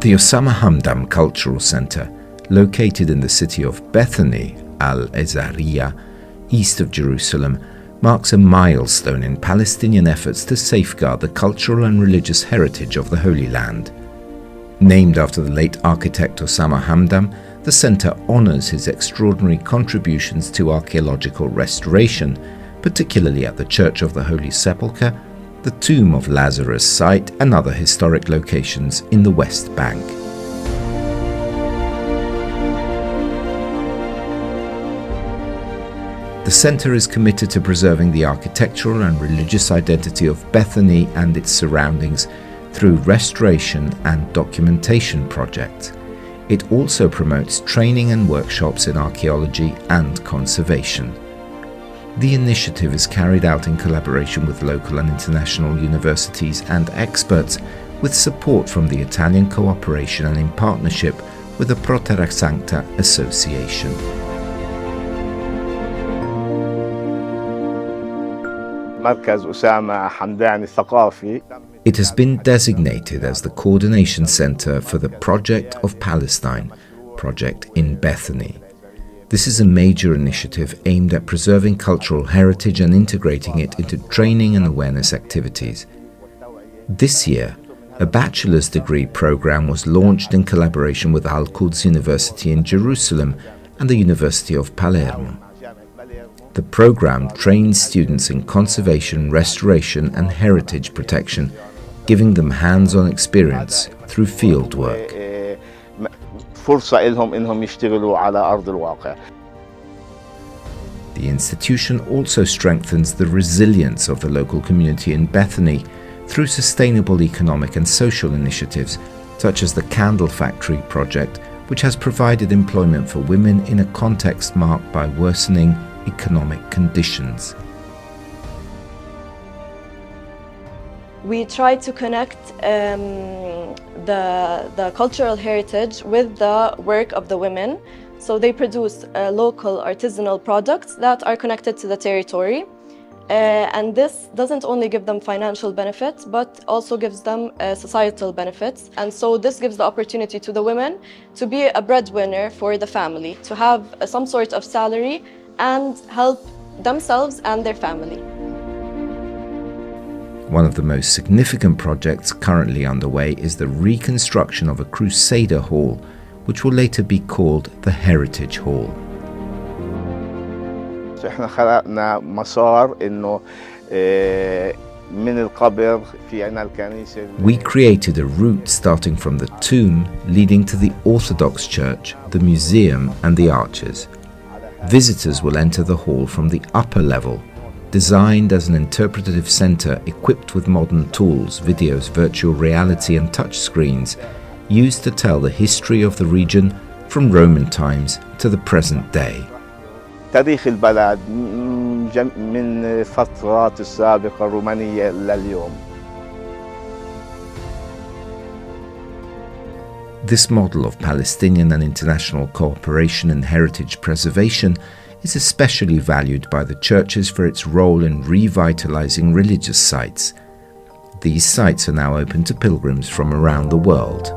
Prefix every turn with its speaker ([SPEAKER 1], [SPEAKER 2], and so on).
[SPEAKER 1] The Osama Hamdan Cultural Center, located in the city of Bethany, Al-Eizariya, east of Jerusalem, marks a milestone in Palestinian efforts to safeguard the cultural and religious heritage of the Holy Land. Named after the late architect Osama Hamdan, the center honors his extraordinary contributions to archaeological restoration, particularly at the Church of the Holy Sepulcher, the Tomb of Lazarus site, and other historic locations in the West Bank. The center is committed to preserving the architectural and religious identity of Bethany and its surroundings through restoration and documentation projects. It also promotes training and workshops in archaeology and conservation. The initiative is carried out in collaboration with local and international universities and experts, with support from the Italian cooperation and in partnership with the Terra Sancta Association. It has been designated as the Coordination Center for the Project of Palestine, project in Bethany. This is a major initiative aimed at preserving cultural heritage and integrating it into training and awareness activities. This year, a bachelor's degree program was launched in collaboration with Al-Quds University in Jerusalem and the University of Palermo. The program trains students in conservation, restoration and heritage protection, giving them hands-on experience through field work. The institution also strengthens the resilience of the local community in Bethany through sustainable economic and social initiatives, such as the Candle Factory project, which has provided employment for women in a context marked by worsening economic conditions.
[SPEAKER 2] We try to connect the cultural heritage with the work of the women. So they produce local artisanal products that are connected to the territory. And this doesn't only give them financial benefits, but also gives them societal benefits. And so this gives the opportunity to the women to be a breadwinner for the family, to have some sort of salary and help themselves and their family.
[SPEAKER 1] One of the most significant projects currently underway is the reconstruction of a Crusader Hall, which will later be called the Heritage Hall. We created a route starting from the tomb leading to the Orthodox Church, the museum and the arches. Visitors will enter the hall from the upper level, designed as an interpretative center equipped with modern tools, videos, virtual reality and touchscreens, used to tell the history of the region from Roman times to the present day.
[SPEAKER 3] تاريخ البلد من الفترات السابقة الرومانية لليوم.
[SPEAKER 1] This model of Palestinian and international cooperation in heritage preservation is especially valued by the churches for its role in revitalizing religious sites. These sites are now open to pilgrims from around the world.